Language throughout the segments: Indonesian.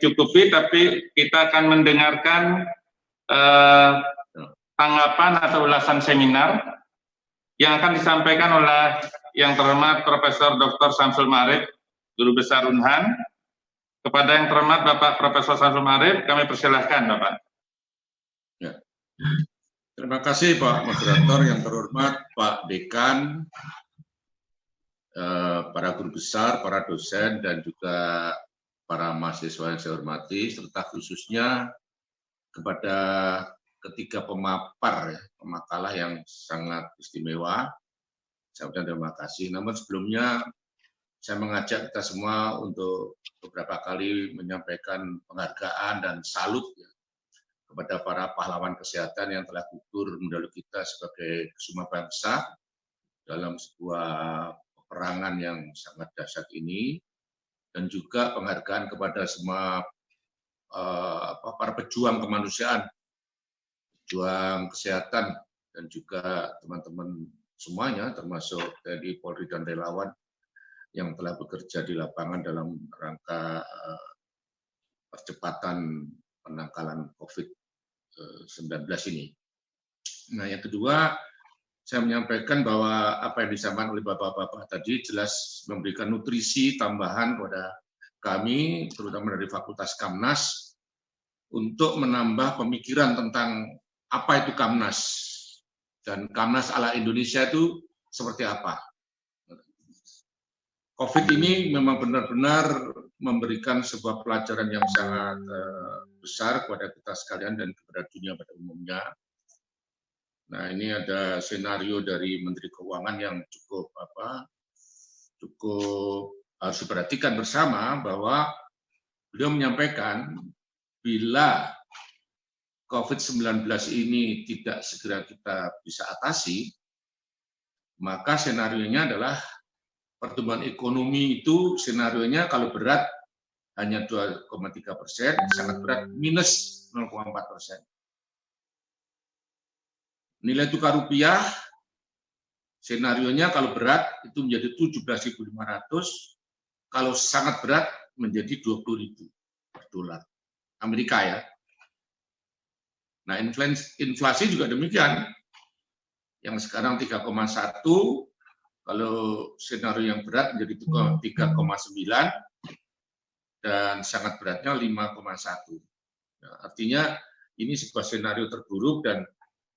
dicukupi, tapi kita akan mendengarkan tanggapan atau ulasan seminar yang akan disampaikan oleh yang terhormat Profesor Dr. Syamsul Ma'arif, Guru Besar Unhan. Kepada yang terhormat Bapak Profesor Syamsul Ma'arif, kami persilahkan Bapak. Ya. Terima kasih Pak Moderator, yang terhormat Pak Dekan, para guru besar, para dosen, dan juga para mahasiswa yang saya hormati, serta khususnya kepada ketiga pemapar pemakalah yang sangat istimewa. Saya ucapkan terima kasih. Namun sebelumnya saya mengajak kita semua untuk beberapa kali menyampaikan penghargaan dan salut ya, kepada para pahlawan kesehatan yang telah gugur mendahului kita sebagai kesuma bangsa dalam sebuah peperangan yang sangat dahsyat ini, dan juga penghargaan kepada semua para pejuang kemanusiaan, pejuang kesehatan, dan juga teman-teman semuanya, termasuk TNI, Polri, dan relawan yang telah bekerja di lapangan dalam rangka percepatan penangkalan COVID-19 ini. Nah, yang kedua, saya menyampaikan bahwa apa yang disampaikan oleh Bapak-Bapak tadi jelas memberikan nutrisi tambahan kepada kami, terutama dari Fakultas Kamnas, untuk menambah pemikiran tentang apa itu Kamnas, dan Kamnas ala Indonesia itu seperti apa. COVID ini memang benar-benar memberikan sebuah pelajaran yang sangat besar kepada kita sekalian dan kepada dunia pada umumnya. Nah, ini ada senario dari Menteri Keuangan yang cukup harus diperhatikan bersama, bahwa beliau menyampaikan bila COVID-19 ini tidak segera kita bisa atasi, maka senarionya adalah pertumbuhan ekonomi itu senarionya kalau berat hanya 2,3%, sangat berat minus 0,4%. Nilai tukar rupiah senarionya kalau berat itu menjadi 17.500, kalau sangat berat menjadi 20.000 per dolar Amerika ya. Nah, inflasi juga demikian. Yang sekarang 3,1, kalau senario yang berat menjadi 3,9 dan sangat beratnya 5,1. Nah, artinya ini sebuah senario terburuk, dan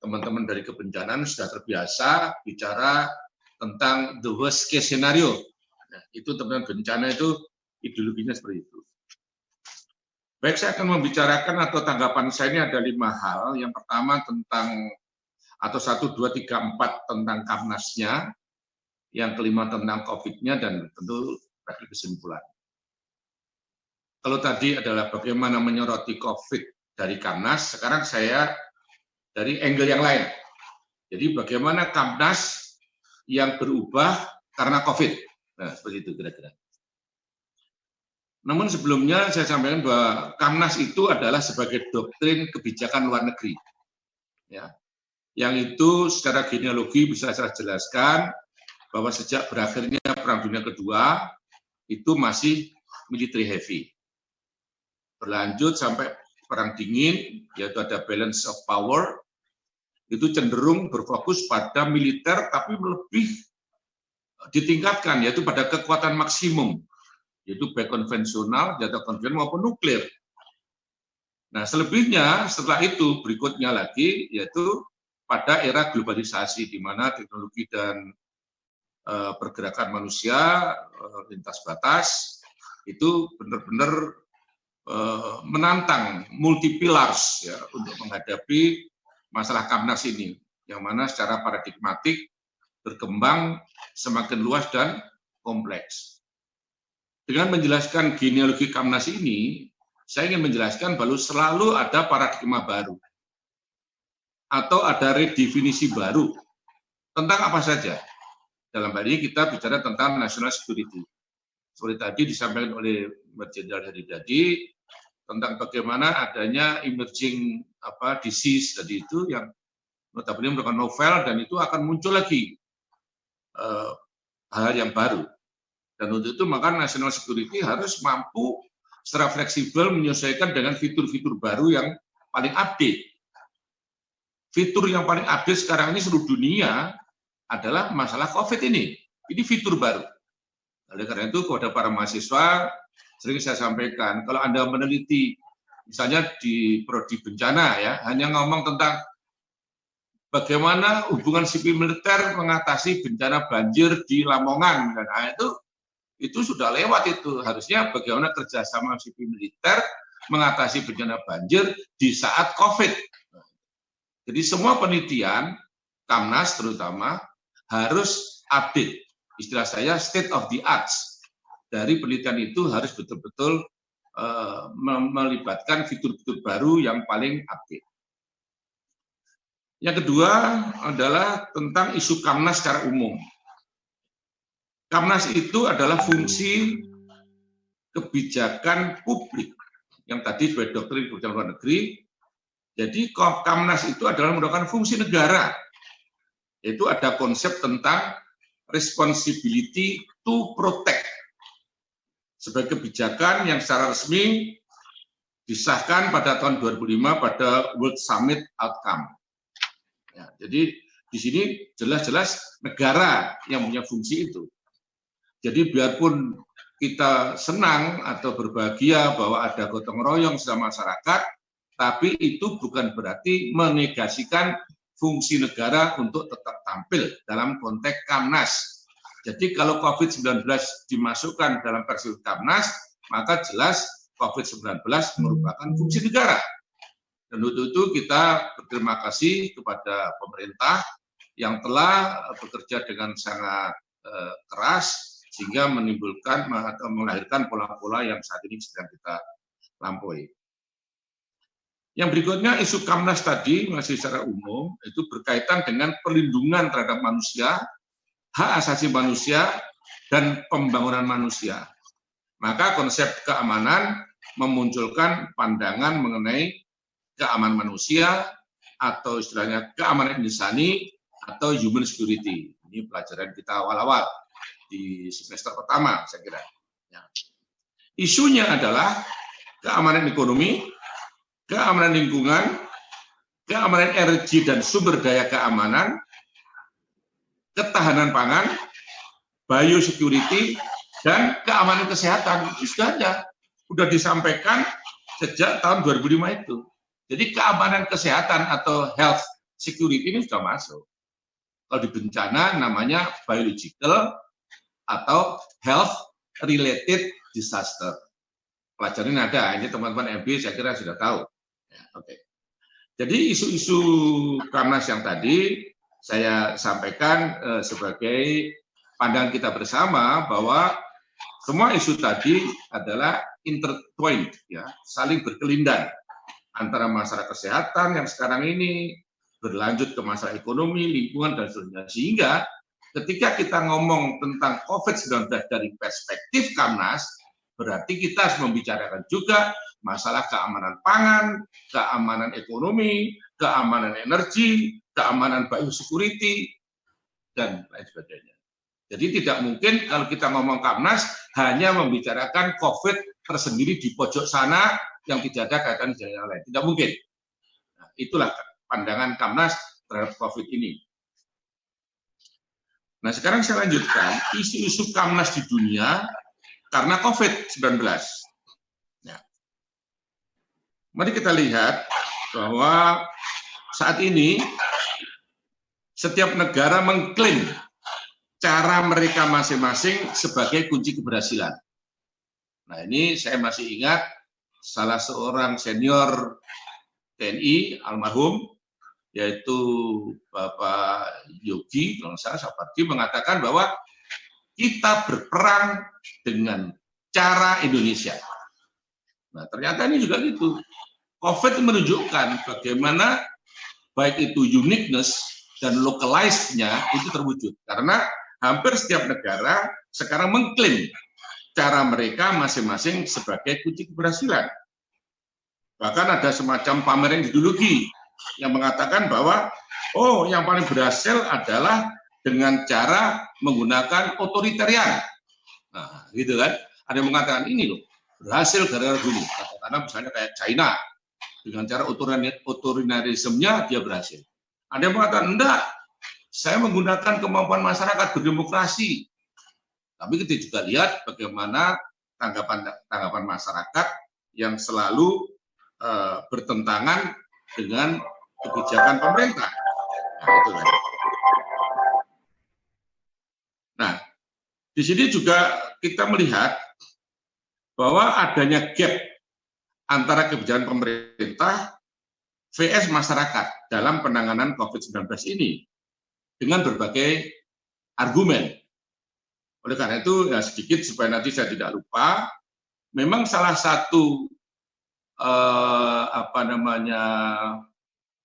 teman-teman dari kebencanaan sudah terbiasa bicara tentang the worst case scenario. Nah, itu teman-teman bencana itu ideologinya seperti itu. Baik, saya akan membicarakan atau tanggapan saya ini ada 5 hal. Yang pertama tentang, atau 1, 2, 3, 4 tentang Kamnasnya, yang kelima tentang COVID-nya, dan tentu tadi kesimpulan. Kalau tadi adalah bagaimana menyoroti COVID dari Kamnas, sekarang saya dari angle yang lain. Jadi bagaimana Kamnas yang berubah karena COVID. Nah, seperti itu kira-kira. Namun sebelumnya saya sampaikan bahwa Kamnas itu adalah sebagai doktrin kebijakan luar negeri. Ya. Yang itu secara genealogi bisa saya jelaskan bahwa sejak berakhirnya Perang Dunia Kedua itu masih military heavy. Berlanjut sampai Perang Dingin, yaitu ada balance of power, itu cenderung berfokus pada militer tapi lebih ditingkatkan, yaitu pada kekuatan maksimum, yaitu baik konvensional, senjata konvensional maupun nuklir. Nah, selebihnya setelah itu berikutnya lagi yaitu pada era globalisasi, di mana teknologi dan pergerakan manusia lintas batas itu benar-benar menantang multi pillars ya untuk menghadapi masalah Kamnas ini, yang mana secara paradigmatik berkembang semakin luas dan kompleks. Dengan menjelaskan genealogi Kamnas ini, saya ingin menjelaskan bahwa selalu ada paradigma baru atau ada redefinisi baru tentang apa saja. Dalam hal ini kita bicara tentang national security. Seperti tadi disampaikan oleh Mbak Jenderal Heri tentang bagaimana adanya emerging disease tadi itu yang notabene merupakan novel, dan itu akan muncul lagi hal yang baru. Dan untuk itu maka national security harus mampu secara fleksibel menyesuaikan dengan fitur-fitur baru yang paling update. Fitur yang paling update sekarang ini seluruh dunia adalah masalah COVID ini. Ini fitur baru. Oleh karena itu kepada para mahasiswa sering saya sampaikan, kalau Anda meneliti misalnya di prodi bencana ya, hanya ngomong tentang bagaimana hubungan sipil militer mengatasi bencana banjir di Lamongan, dan itu sudah lewat itu. Harusnya bagaimana kerjasama sipil militer mengatasi bencana banjir di saat COVID. Jadi semua penelitian, Kamnas terutama, harus update. Istilah saya state of the art. Dari penelitian itu harus betul-betul melibatkan fitur-fitur baru yang paling update. Yang kedua adalah tentang isu Kamnas secara umum. Kamnas itu adalah fungsi kebijakan publik yang tadi sebagai doktrin kebijakan luar negeri. Jadi Kamnas itu adalah merupakan fungsi negara. Yaitu ada konsep tentang responsibility to protect sebagai kebijakan yang secara resmi disahkan pada tahun 2005 pada World Summit Outcome. Ya, jadi di sini jelas-jelas negara yang punya fungsi itu. Jadi biarpun kita senang atau berbahagia bahwa ada gotong royong sama masyarakat, tapi itu bukan berarti menegasikan fungsi negara untuk tetap tampil dalam konteks Kamnas. Jadi kalau COVID-19 dimasukkan dalam versi Kamnas, maka jelas COVID-19 merupakan fungsi negara. Dan untuk itu kita berterima kasih kepada pemerintah yang telah bekerja dengan sangat keras sehingga menimbulkan atau melahirkan pola-pola yang saat ini sedang kita lampaui. Yang berikutnya isu Kamnas tadi masih secara umum itu berkaitan dengan perlindungan terhadap manusia, hak asasi manusia, dan pembangunan manusia. Maka konsep keamanan memunculkan pandangan mengenai keamanan manusia atau istilahnya keamanan insani atau human security. Ini pelajaran kita awal-awal di semester pertama saya kira. Ya. Isunya adalah keamanan ekonomi, keamanan lingkungan, keamanan energi dan sumber daya keamanan, ketahanan pangan, biosecurity, dan keamanan kesehatan. Itu sudah disampaikan sejak tahun 2005 itu. Jadi keamanan kesehatan atau health security ini sudah masuk. Kalau di bencana namanya biological atau health related disaster. Pelajaran ada, ini teman-teman MB saya kira sudah tahu. Ya, oke. Jadi isu-isu Kamnas yang tadi saya sampaikan sebagai pandangan kita bersama bahwa semua isu tadi adalah intertwined, ya, saling berkelindan antara masalah kesehatan yang sekarang ini berlanjut ke masalah ekonomi, lingkungan, dan seterusnya. Sehingga ketika kita ngomong tentang COVID-19 dari perspektif Kamnas, berarti kita harus membicarakan juga masalah keamanan pangan, keamanan ekonomi, keamanan energi, keamanan biosecurity, dan lain sebagainya. Jadi tidak mungkin kalau kita ngomong Kamnas hanya membicarakan COVID tersendiri di pojok sana yang tidak ada kaitan dengan yang lain. Tidak mungkin. Nah, itulah pandangan Kamnas terhadap COVID ini. Nah, sekarang saya lanjutkan isu-isu Kamnas di dunia karena COVID-19. Ya. Mari kita lihat bahwa saat ini setiap negara mengklaim cara mereka masing-masing sebagai kunci keberhasilan. Nah, ini saya masih ingat salah seorang senior TNI almarhum, yaitu Bapak Yogi, kalau saya Sapardi, mengatakan bahwa kita berperang dengan cara Indonesia. Nah, ternyata ini juga gitu. COVID menunjukkan bagaimana baik itu uniqueness dan localized-nya itu terwujud. Karena hampir setiap negara sekarang mengklaim cara mereka masing-masing sebagai kunci keberhasilan. Bahkan ada semacam pameran ideologi yang mengatakan bahwa yang paling berhasil adalah dengan cara menggunakan otoritarian. Nah, gitu kan? Ada yang mengatakan ini loh. berhasil gara-gara dulu. Katakanlah misalnya kayak China, dengan cara otoritarismenya dia berhasil. Ada yang mengatakan, enggak, saya menggunakan kemampuan masyarakat berdemokrasi. Tapi kita juga lihat bagaimana tanggapan masyarakat yang selalu bertentangan dengan kebijakan pemerintah. Nah, itu kan. Nah, di sini juga kita melihat bahwa adanya gap antara kebijakan pemerintah vs masyarakat dalam penanganan COVID-19 ini dengan berbagai argumen. Oleh karena itu, ya sedikit supaya nanti saya tidak lupa, memang salah satu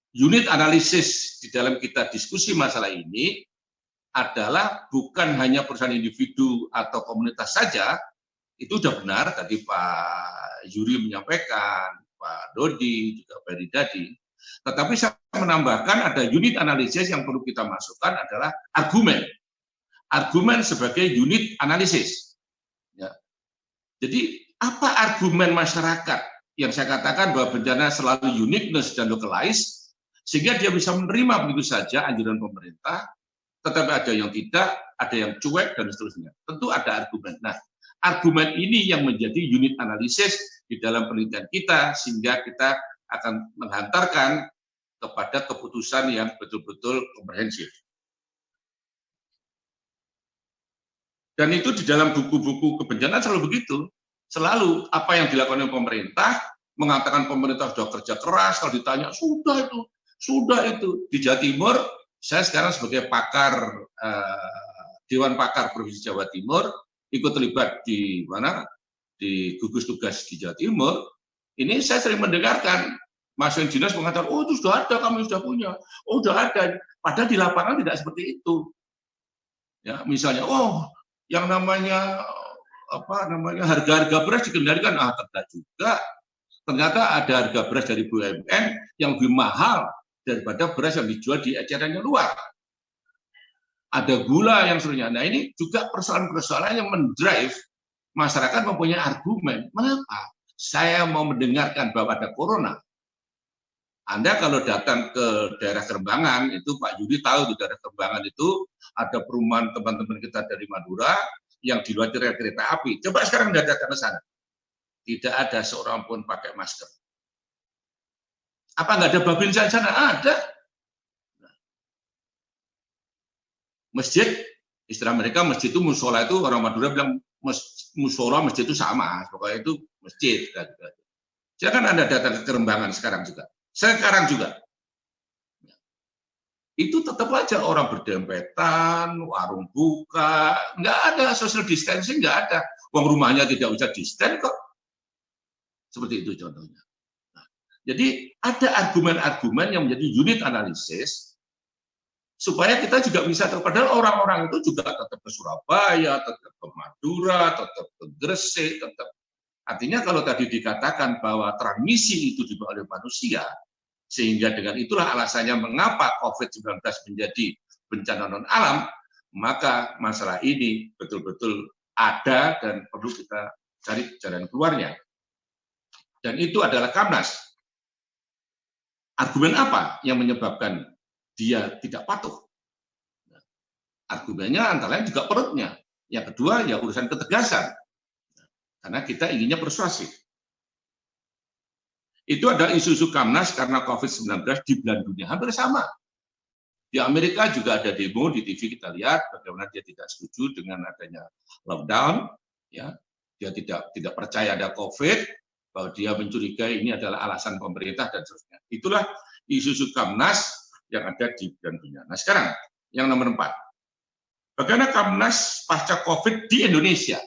unit analisis di dalam kita diskusi masalah ini adalah bukan hanya perusahaan individu atau komunitas saja. Itu sudah benar, tadi Pak Yuri menyampaikan, Pak Dodi, juga Pak Ridadi. Tetapi saya menambahkan ada unit analisis yang perlu kita masukkan adalah argumen. Argumen sebagai unit analisis. Ya. Jadi apa argumen masyarakat yang saya katakan bahwa bencana selalu uniqueness dan localized, sehingga dia bisa menerima begitu saja anjuran pemerintah, tetapi ada yang tidak, ada yang cuek, dan seterusnya. Tentu ada argumen. Nah, argumen ini yang menjadi unit analisis di dalam penelitian kita, sehingga kita akan menghantarkan kepada keputusan yang betul-betul komprehensif. Dan itu di dalam buku-buku kebencanaan selalu begitu. Selalu apa yang dilakukan oleh pemerintah, mengatakan pemerintah sudah kerja keras, kalau ditanya, sudah itu. Di Jawa Timur, saya sekarang sebagai pakar, Dewan Pakar Provinsi Jawa Timur, ikut terlibat di mana? Di gugus tugas di Jawa Timur. Ini saya sering mendengarkan Mas Dinas mengatakan, oh itu sudah ada, kami sudah punya. Oh sudah ada. Padahal di lapangan tidak seperti itu. Ya, misalnya, oh yang namanya harga-harga beras dikendalikan, tidak juga. Ternyata ada harga beras dari BUMN yang lebih mahal daripada beras yang dijual di eceran yang luar. Ada gula yang seterusnya. Nah ini juga persoalan-persoalan yang mendrive masyarakat mempunyai argumen. Mengapa? Saya mau mendengarkan bahwa ada corona. Anda kalau datang ke daerah Kerembangan, itu Pak Yudi tahu di daerah Kerembangan itu ada perumahan teman-teman kita dari Madura yang di luar kereta api. Coba sekarang Anda datang ke sana. Tidak ada seorang pun pakai masker. Apa nggak ada babinsa di sana? Ada. Masjid, istilah mereka masjid itu musola itu, orang Madura bilang musola masjid itu sama. Pokoknya itu masjid. Silakan Anda datang ke Kerembangan sekarang juga. Sekarang juga. Itu tetap aja orang berdempetan, warung buka, nggak ada social distancing, nggak ada. Uang rumahnya tidak usah distance kok. Seperti itu contohnya. Nah, jadi ada argumen-argumen yang menjadi unit analisis supaya kita juga bisa tahu. Padahal orang-orang itu juga tetap ke Surabaya, tetap ke Madura, tetap ke Gresik, tetap. Artinya kalau tadi dikatakan bahwa transmisi itu dibawa oleh manusia, sehingga dengan itulah alasannya mengapa COVID-19 menjadi bencana non-alam, maka masalah ini betul-betul ada dan perlu kita cari jalan keluarnya. Dan itu adalah Kamnas. Argumen apa yang menyebabkan dia tidak patuh? Argumennya antara lain juga perutnya. Yang kedua ya urusan ketegasan. Karena kita inginnya persuasif. Itu adalah isu-isu Kamnas karena COVID-19 di belahan dunia hampir sama. Di Amerika juga ada demo di TV, kita lihat bagaimana dia tidak setuju dengan adanya lockdown, ya. Dia tidak percaya ada COVID, bahwa dia mencurigai ini adalah alasan pemerintah dan seterusnya. Itulah isu-isu Kamnas yang ada di belahan dunia. Nah sekarang yang nomor 4, bagaimana Kamnas pasca COVID di Indonesia?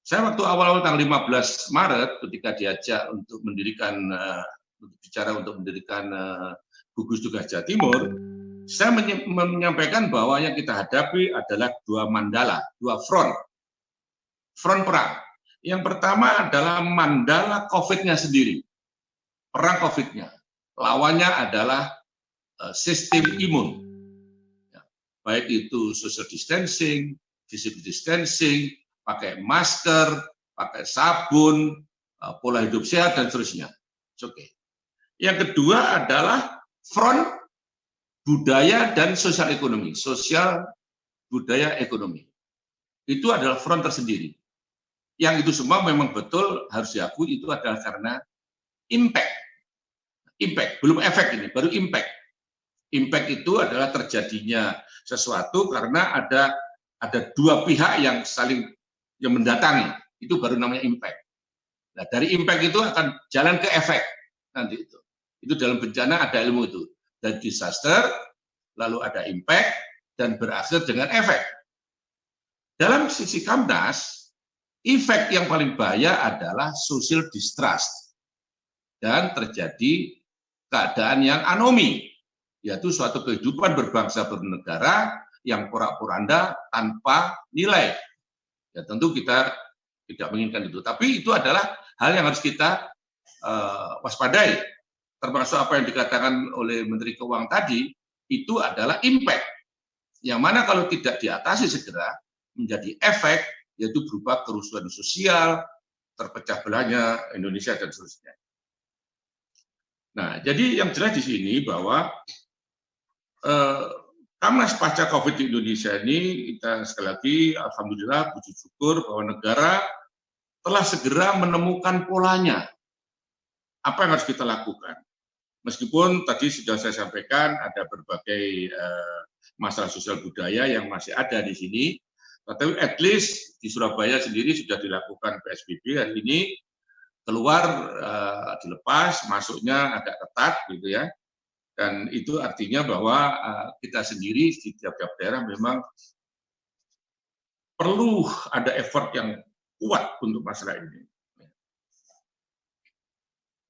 Saya waktu awal-awal tanggal 15 Maret ketika diajak untuk mendirikan gugus tugas Jawa Timur, saya menyampaikan bahwa yang kita hadapi adalah dua mandala, dua front perang. Yang pertama adalah mandala COVID-nya sendiri, perang COVID-nya. Lawannya adalah sistem imun, baik itu social distancing, physical distancing, pakai masker, pakai sabun, pola hidup sehat, dan seterusnya. Oke. Yang kedua adalah front budaya dan sosial ekonomi. Sosial, budaya, ekonomi. Itu adalah front tersendiri. Yang itu semua memang betul harus diakui itu adalah karena impact. Impact, belum efek ini, baru impact. Impact itu adalah terjadinya sesuatu karena ada dua pihak yang saling mendatangi. Itu baru namanya impact. Nah, dari impact itu akan jalan ke efek nanti itu. Itu dalam bencana ada ilmu itu. Dan disaster, lalu ada impact, dan berakhir dengan efek. Dalam sisi Kamnas, efek yang paling bahaya adalah social distrust. Dan terjadi keadaan yang anomi, yaitu suatu kehidupan berbangsa bernegara yang porak-poranda tanpa nilai. Ya tentu kita tidak menginginkan itu. Tapi itu adalah hal yang harus kita waspadai. Termasuk apa yang dikatakan oleh Menteri Keuangan tadi, itu adalah impact. Yang mana kalau tidak diatasi segera, menjadi efek, yaitu berupa kerusuhan sosial, terpecah belahnya Indonesia, dan seterusnya. Nah, jadi yang jelas di sini bahwa Kamnas pasca COVID di Indonesia ini, kita sekali lagi alhamdulillah puji syukur bahwa negara telah segera menemukan polanya. Apa yang harus kita lakukan? Meskipun tadi sudah saya sampaikan ada berbagai masalah sosial budaya yang masih ada di sini, tapi at least di Surabaya sendiri sudah dilakukan PSBB hari ini, keluar dilepas, masuknya agak ketat gitu ya. Dan itu artinya bahwa kita sendiri di tiap-tiap daerah memang perlu ada effort yang kuat untuk masalah ini.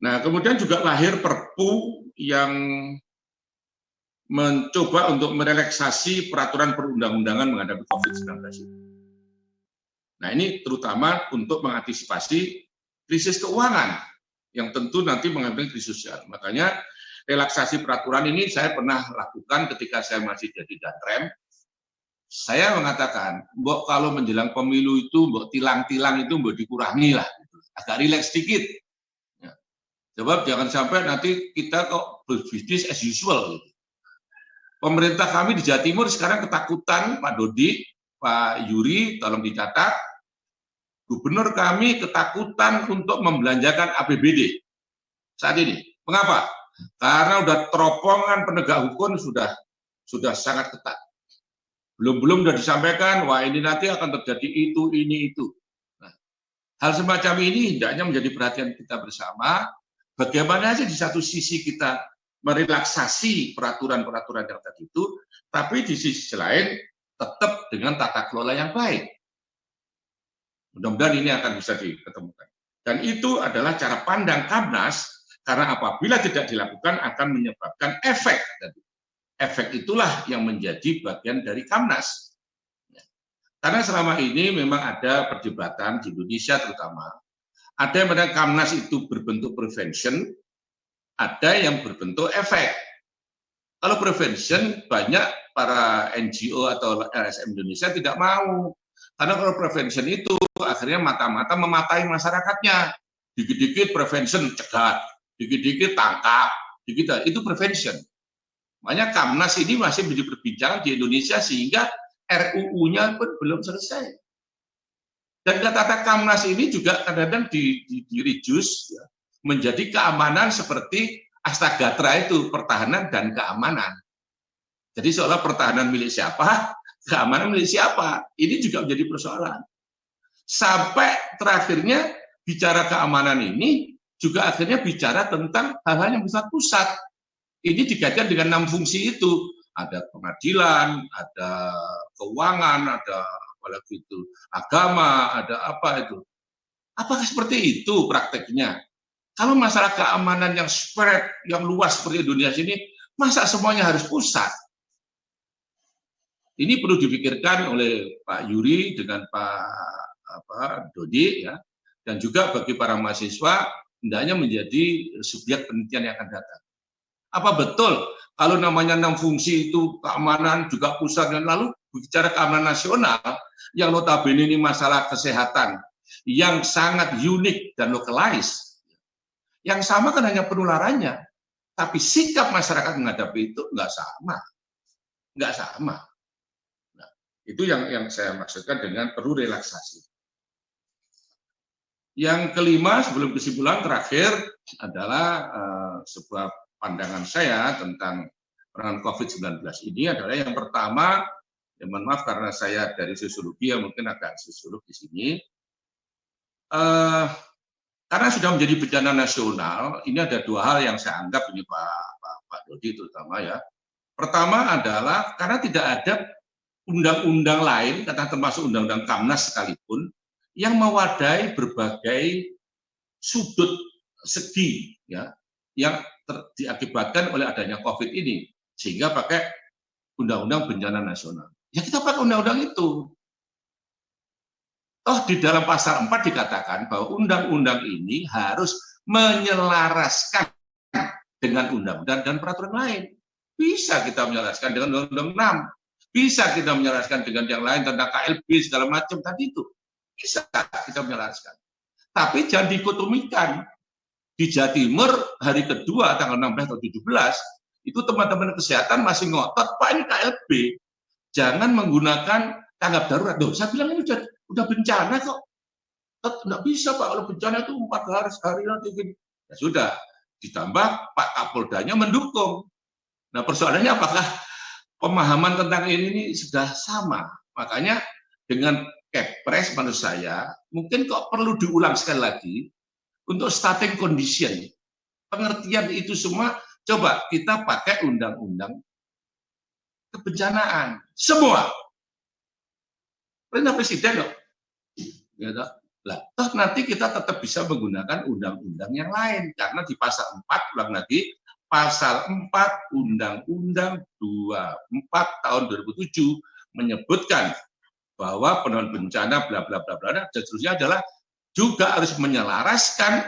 Nah, kemudian juga lahir Perpu yang mencoba untuk merelaksasi peraturan perundang-undangan menghadapi COVID-19 itu. Nah, ini terutama untuk mengantisipasi krisis keuangan yang tentu nanti mengambil krisis sosial. Makanya relaksasi peraturan ini saya pernah lakukan ketika saya masih jadi Danrem. Saya mengatakan, mbok kalau menjelang pemilu itu, mbok tilang-tilang itu mbok dikurangi lah, agak rileks sedikit. Ya. Sebab jangan sampai nanti kita kok berbisnis as usual. Gitu. Pemerintah kami di Jawa Timur sekarang ketakutan, Pak Dodi, Pak Yuri, tolong dicatat, gubernur kami ketakutan untuk membelanjakan APBD saat ini. Mengapa? Karena udah teropongan penegak hukum sudah sangat ketat. Belum sudah disampaikan, wah ini nanti akan terjadi itu, ini, itu. Nah, hal semacam ini hendaknya menjadi perhatian kita bersama. Bagaimana sih di satu sisi kita merelaksasi peraturan-peraturan yang tadi itu, tapi di sisi lain tetap dengan tata kelola yang baik. Mudah-mudahan ini akan bisa diketemukan. Dan itu adalah cara pandang Kamnas. Karena apabila tidak dilakukan akan menyebabkan efek. Efek itulah yang menjadi bagian dari Kamnas. Karena selama ini memang ada perdebatan di Indonesia terutama. Ada yang pada Kamnas itu berbentuk prevention, ada yang berbentuk efek. Kalau prevention banyak para NGO atau LSM Indonesia tidak mau. Karena kalau prevention itu akhirnya mata-mata mematai masyarakatnya. Dikit-dikit prevention cegat. Dikit-dikit tangkap, dikit itu prevention. Makanya Kamnas ini masih menjadi perbincangan di Indonesia sehingga RUU-nya pun belum selesai. Dan kata-kata Kamnas ini juga kadang-kadang di-reduce ya, menjadi keamanan seperti Astagatra itu, pertahanan dan keamanan. Jadi seolah pertahanan milik siapa, keamanan milik siapa. Ini juga menjadi persoalan. Sampai terakhirnya bicara keamanan ini, juga akhirnya bicara tentang hal-hal yang bersifat pusat. Ini dikaitkan dengan 6 fungsi itu. Ada pengadilan, ada keuangan, ada apalagi itu agama, ada apa itu. Apakah seperti itu prakteknya? Kalau masalah keamanan yang spread, yang luas seperti Indonesia ini, masa semuanya harus pusat? Ini perlu dipikirkan oleh Pak Yuri dengan Pak Dodi, ya, dan juga bagi para mahasiswa, hendaknya menjadi subjek penelitian yang akan datang. Apa betul kalau namanya 6 fungsi itu keamanan juga pusat dan lalu bicara keamanan nasional yang notabene ini masalah kesehatan, yang sangat unik dan localized. Yang sama kan hanya penularannya, tapi sikap masyarakat menghadapi itu nggak sama. Nggak sama. Nah, itu yang saya maksudkan dengan perlu relaksasi. Yang kelima, sebelum kesimpulan terakhir adalah sebuah pandangan saya tentang penanganan COVID-19 ini adalah yang pertama, ya mohon maaf karena saya dari sosiologi, ya mungkin agak sosiolog di sini, karena sudah menjadi bencana nasional, ini ada dua hal yang saya anggap ini Pak Dodi terutama ya. Pertama adalah karena tidak ada undang-undang lain, kata termasuk undang-undang Kamnas sekalipun, yang mewadahi berbagai sudut segi ya yang diakibatkan oleh adanya COVID ini, sehingga pakai undang-undang bencana nasional. Ya kita pakai undang-undang itu. Toh di dalam pasal 4 dikatakan bahwa undang-undang ini harus menyelaraskan dengan undang-undang dan peraturan lain. Bisa kita menyelaraskan dengan undang-undang 6, bisa kita menyelaraskan dengan yang lain tentang KLB segala macam tadi itu. Bisa kita menyelaraskan. Tapi jangan dikotomikan. Di Jawa Timur hari kedua tanggal 16 atau 17 itu teman-teman kesehatan masih ngotot, Pak ini KLB. Jangan menggunakan tanggap darurat. Loh, saya bilang ini udah bencana kok. Tidak bisa Pak, kalau bencana itu 4 hari sehari nanti. Ya sudah, ditambah Pak Kapoldanya mendukung. Nah persoalannya apakah pemahaman tentang ini sudah sama? Makanya dengan Kepres menurut saya mungkin kok perlu diulang sekali lagi untuk starting condition. Pengertian itu semua coba kita pakai undang-undang kebencanaan. Semua. Perintah Presiden loh. Ya, lah, toh nanti kita tetap bisa menggunakan undang-undang yang lain karena di pasal 4 ulang lagi pasal 4 Undang-Undang 24 tahun 2007 menyebutkan bahwa penanganan bencana bla bla bla bla dan seterusnya adalah juga harus menyelaraskan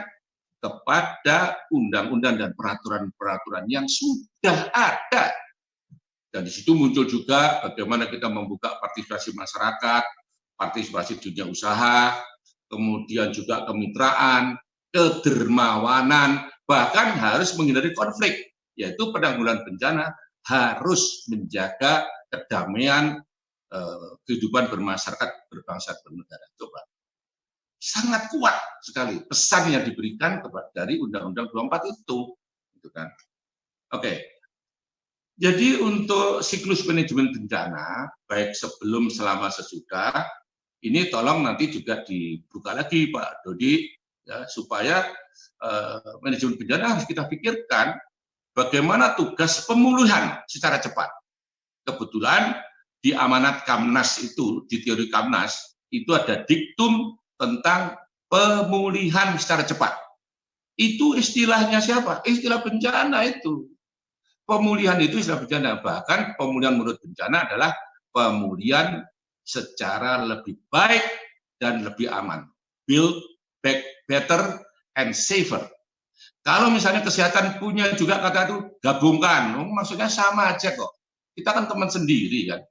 kepada undang-undang dan peraturan-peraturan yang sudah ada. Dan di situ muncul juga bagaimana kita membuka partisipasi masyarakat, partisipasi dunia usaha, kemudian juga kemitraan, kedermawanan, bahkan harus menghindari konflik, yaitu penanggulangan bencana harus menjaga kedamaian kehidupan bermasyarakat, berbangsa, bernegara. Coba. Sangat kuat sekali pesan yang diberikan dari Undang-Undang 24 itu. Gitu kan. Oke. Jadi untuk siklus manajemen bencana, baik sebelum, selama, sesudah, ini tolong nanti juga dibuka lagi Pak Dodi, ya, supaya manajemen bencana harus kita pikirkan bagaimana tugas pemulihan secara cepat. Kebetulan di amanat Kamnas itu, di teori Kamnas, itu ada diktum tentang pemulihan secara cepat. Itu istilahnya siapa? Istilah bencana itu. Pemulihan itu istilah bencana. Bahkan pemulihan menurut bencana adalah pemulihan secara lebih baik dan lebih aman. Build back better and safer. Kalau misalnya kesehatan punya juga kata itu gabungkan, maksudnya sama aja kok. Kita kan teman sendiri kan.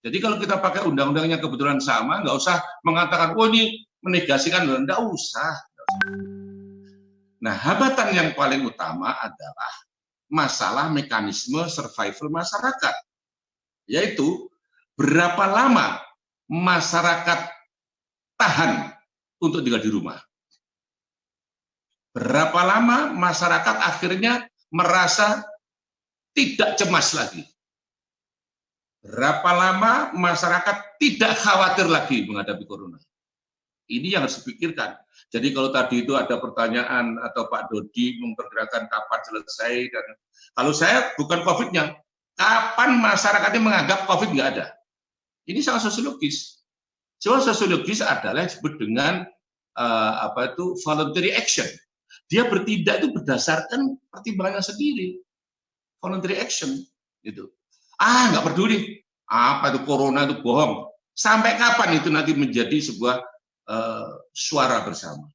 Jadi kalau kita pakai undang-undangnya kebetulan sama, nggak usah mengatakan, oh ini menegasikan, nggak usah. Nah, hambatan yang paling utama adalah masalah mekanisme survival masyarakat. Yaitu, berapa lama masyarakat tahan untuk tinggal di rumah. Berapa lama masyarakat akhirnya merasa tidak cemas lagi. Berapa lama masyarakat tidak khawatir lagi menghadapi corona. Ini yang harus dipikirkan. Jadi kalau tadi itu ada pertanyaan atau Pak Dodi memperkirakan kapan selesai, dan kalau saya bukan COVID-nya, kapan masyarakatnya menganggap COVID nggak ada? Ini sangat sosiologis. Soal sosiologis adalah yang disebut dengan voluntary action. Dia bertindak itu berdasarkan pertimbangannya sendiri. Voluntary action, gitu. Nggak peduli. Apa itu corona itu bohong. Sampai kapan itu nanti menjadi sebuah suara bersama.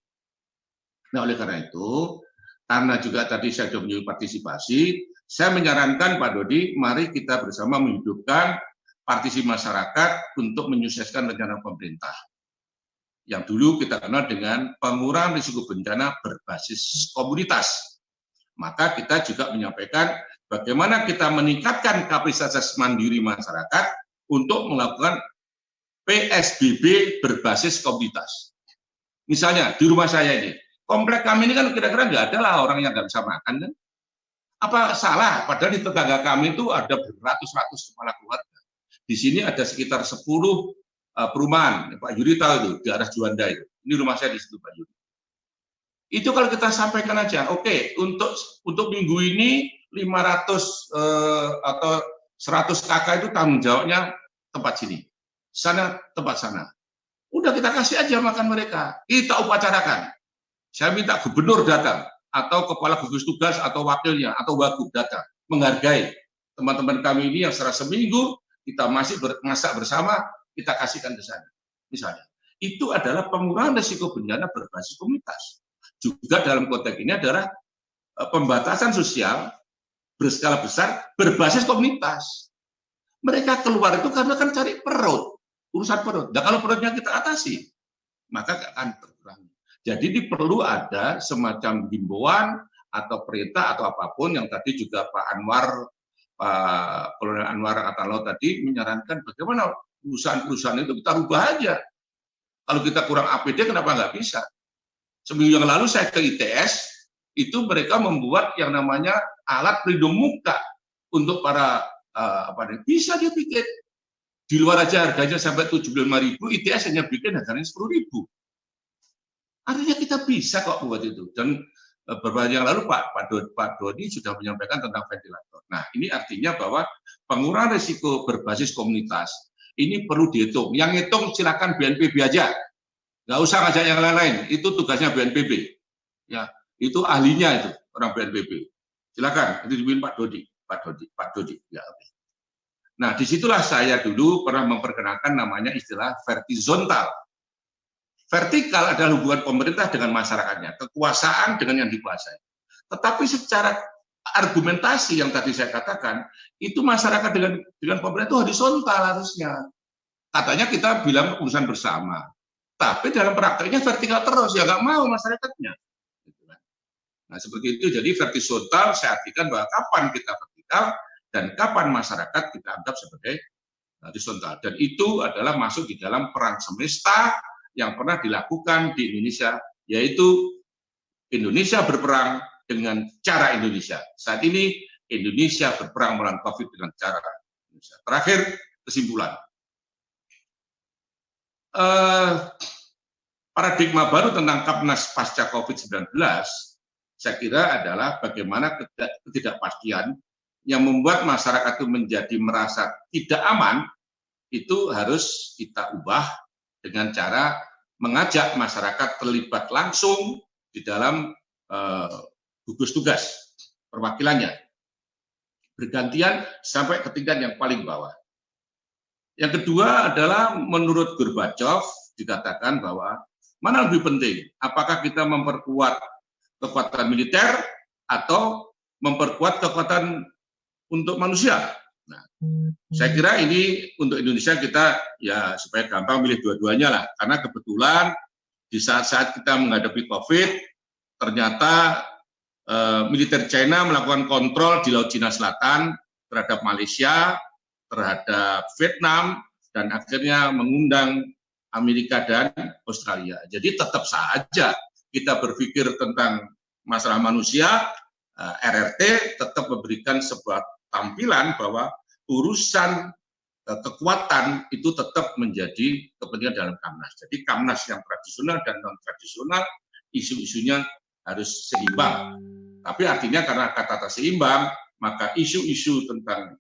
Nah, oleh karena itu, karena juga tadi saya sudah menyebut partisipasi, saya menyarankan Pak Dodi, mari kita bersama menghidupkan partisipasi masyarakat untuk menyukseskan rencana pemerintah. yang dulu kita kenal dengan pengurangan risiko bencana berbasis komunitas. Maka kita juga menyampaikan bagaimana kita meningkatkan kapasitas mandiri masyarakat untuk melakukan PSBB berbasis komunitas. Misalnya di rumah saya ini, komplek kami ini kan kira-kira nggak ada lah orang yang nggak bisa makan kan. Apa salah? Padahal di tetangga kami itu ada beratus-ratus kepala keluarga. Di sini ada sekitar 10 perumahan. Pak Yuri tahu itu, di arah Juanda itu. Ini rumah saya di situ, Pak Yuri. Itu kalau kita sampaikan aja, oke, untuk minggu ini 500 atau 100 kakak itu tanggung jawabnya tempat sini. Sana, tempat sana. Udah kita kasih aja makan mereka. Kita upacarakan. Saya minta gubernur datang, atau kepala gugus tugas, atau wakilnya, atau wagub datang. Menghargai teman-teman kami ini yang setelah seminggu, kita masih masak bersama, kita kasihkan ke sana. Misalnya. Itu adalah pengurangan risiko bencana berbasis komunitas. Juga dalam konteks ini adalah pembatasan sosial berskala besar berbasis komunitas. Mereka keluar itu karena kan cari perut, urusan perut. Dan kalau perutnya kita atasi, maka akan terkurangi. Jadi perlu ada semacam himbauan atau perintah atau apapun yang tadi juga Pak Kolonel Anwar Atalau tadi menyarankan bagaimana perusahaan-perusahaan itu kita rubah aja. Kalau kita kurang APD kenapa nggak bisa? Seminggu yang lalu saya ke ITS, itu mereka membuat yang namanya alat pelindung muka untuk para bisa dia bikin. Di luar aja harganya sampai 75.000, ITS hanya bikin harganya 10.000. Artinya kita bisa kok buat itu. Dan beberapa yang lalu Pak Dodi sudah menyampaikan tentang ventilator. Nah, ini artinya bahwa pengurangan risiko berbasis komunitas ini perlu dihitung. Yang hitung silakan BNPB aja. Nggak usah ngajak yang lain-lain, itu tugasnya BNPB. Ya, itu ahlinya itu, orang BNPB. Silakan, itu dipimpin Pak Dodi. Ya, oke. Nah, disitulah saya dulu pernah memperkenalkan namanya istilah vertikal. Vertikal adalah hubungan pemerintah dengan masyarakatnya, kekuasaan dengan yang dikuasai. Tetapi secara argumentasi yang tadi saya katakan, itu masyarakat dengan pemerintah itu horizontal harusnya. Katanya kita bilang urusan bersama. Tapi dalam prakteknya vertikal terus, ya nggak mau masyarakatnya. Nah, seperti itu. Jadi vertikal saya artikan bahwa kapan kita vertikal dan kapan masyarakat kita anggap sebagai horizontal. Dan itu adalah masuk di dalam perang semesta yang pernah dilakukan di Indonesia, yaitu Indonesia berperang dengan cara Indonesia. Saat ini Indonesia berperang melawan COVID dengan cara Indonesia. Terakhir, kesimpulan. Paradigma baru tentang Kapnas pasca COVID-19 saya kira adalah bagaimana ketidakpastian yang membuat masyarakat itu menjadi merasa tidak aman, itu harus kita ubah dengan cara mengajak masyarakat terlibat langsung di dalam gugus tugas perwakilannya, bergantian sampai ke tingkat yang paling bawah. Yang kedua adalah menurut Gorbachev dikatakan bahwa mana lebih penting, apakah kita memperkuat kekuatan militer atau memperkuat kekuatan untuk manusia. Nah, saya kira ini untuk Indonesia kita ya supaya gampang milih dua-duanya lah, karena kebetulan di saat-saat kita menghadapi COVID, ternyata militer China melakukan kontrol di Laut Cina Selatan terhadap Malaysia, terhadap Vietnam, dan akhirnya mengundang Amerika dan Australia. Jadi tetap saja kita berpikir tentang masalah manusia, RRT tetap memberikan sebuah tampilan bahwa urusan kekuatan itu tetap menjadi kepentingan dalam Kamnas. Jadi Kamnas yang tradisional dan non-tradisional, isu-isunya harus seimbang. Tapi artinya karena kata seimbang, maka isu-isu tentang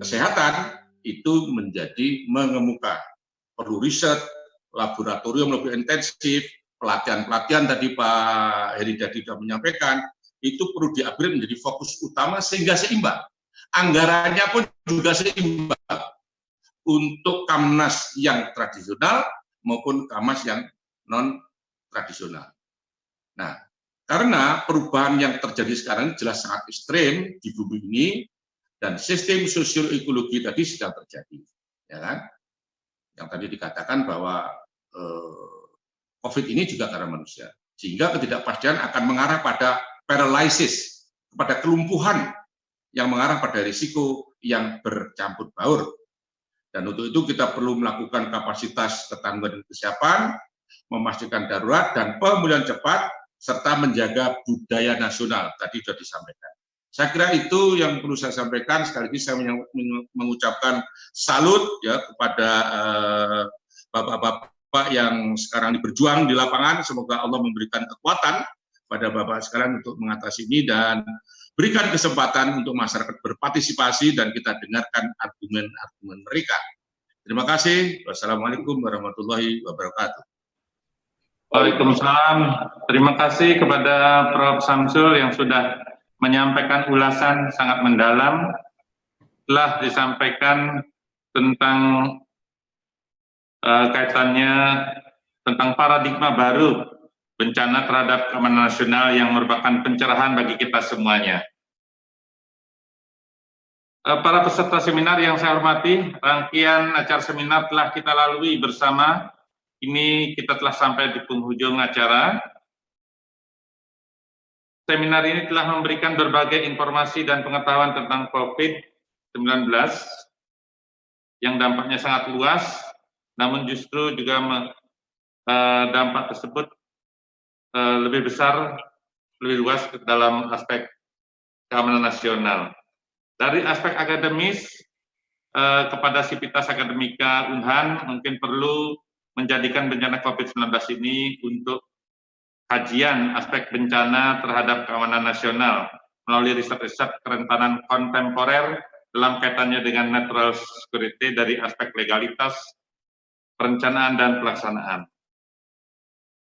kesehatan itu menjadi mengemuka. Perlu riset, laboratorium lebih intensif, pelatihan-pelatihan tadi Pak Heri tadi sudah menyampaikan, itu perlu di-upgrade menjadi fokus utama sehingga seimbang. Anggarannya pun juga seimbang untuk Kamnas yang tradisional maupun Kamnas yang non-tradisional. Nah, karena perubahan yang terjadi sekarang jelas sangat ekstrem di bumi ini, dan sistem sosial ekologi tadi sedang terjadi, ya kan? Yang tadi dikatakan bahwa COVID ini juga karena manusia. Sehingga ketidakpastian akan mengarah pada paralysis, kepada kelumpuhan yang mengarah pada risiko yang bercampur baur. Dan untuk itu kita perlu melakukan kapasitas ketangguhan dan kesiapan, memastikan darurat dan pemulihan cepat, serta menjaga budaya nasional. Tadi sudah disampaikan. Saya kira itu yang perlu saya sampaikan. Sekaligus saya mengucapkan salut ya kepada bapak-bapak yang sekarang berjuang di lapangan. Semoga Allah memberikan kekuatan pada bapak sekalian untuk mengatasi ini dan berikan kesempatan untuk masyarakat berpartisipasi dan kita dengarkan argumen-argumen mereka. Terima kasih. Wassalamualaikum warahmatullahi wabarakatuh. Waalaikumsalam. Terima kasih kepada Prof. Samsul yang sudah menyampaikan ulasan sangat mendalam. Telah disampaikan tentang kaitannya tentang paradigma baru bencana terhadap keamanan nasional yang merupakan pencerahan bagi kita semuanya. Para peserta seminar yang saya hormati, rangkaian acara seminar telah kita lalui bersama. Ini kita telah sampai di penghujung acara. Seminar ini telah memberikan berbagai informasi dan pengetahuan tentang COVID-19 yang dampaknya sangat luas, namun justru juga dampak tersebut lebih besar, lebih luas dalam aspek keamanan nasional. Dari aspek akademis, kepada Sivitas Akademika Unhan mungkin perlu menjadikan bencana COVID-19 ini untuk kajian aspek bencana terhadap keamanan nasional melalui riset-riset kerentanan kontemporer dalam kaitannya dengan natural security dari aspek legalitas, perencanaan, dan pelaksanaan.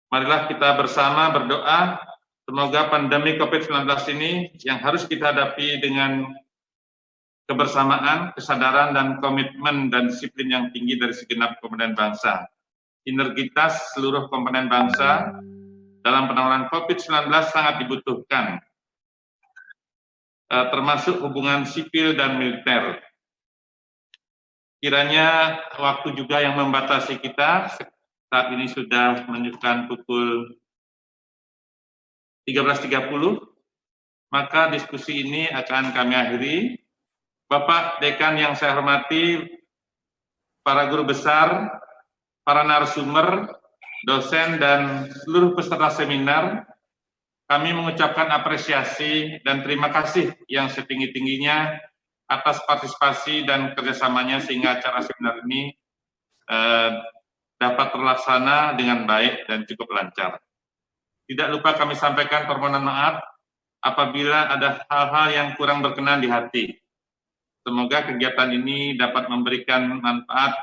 Marilah kita bersama berdoa, semoga pandemi COVID-19 ini yang harus kita hadapi dengan kebersamaan, kesadaran, dan komitmen dan disiplin yang tinggi dari segenap komponen bangsa. Sinergitas seluruh komponen bangsa dalam penanganan COVID-19 sangat dibutuhkan, termasuk hubungan sipil dan militer. Kiranya waktu juga yang membatasi kita, saat ini sudah menunjukkan pukul 13.30, maka diskusi ini akan kami akhiri. Bapak Dekan yang saya hormati, para guru besar, para narasumber, dosen, dan seluruh peserta seminar, kami mengucapkan apresiasi dan terima kasih yang setinggi-tingginya atas partisipasi dan kerjasamanya sehingga acara seminar ini dapat terlaksana dengan baik dan cukup lancar. Tidak lupa kami sampaikan permohonan maaf apabila ada hal-hal yang kurang berkenan di hati. Semoga kegiatan ini dapat memberikan manfaat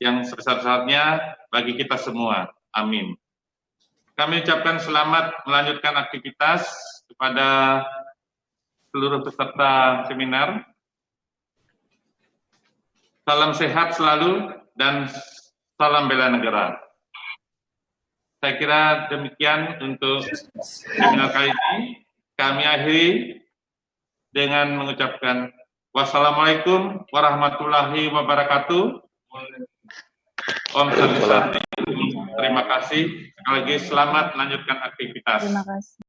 yang sebesar-besarnya bagi kita semua. Amin. Kami ucapkan selamat melanjutkan aktivitas kepada seluruh peserta seminar. Salam sehat selalu dan salam bela negara. Saya kira demikian untuk seminar kali ini. Kami akhiri dengan mengucapkan wassalamualaikum warahmatullahi wabarakatuh. Om Santi. Terima kasih. Sekali lagi selamat melanjutkan aktivitas. Terima kasih.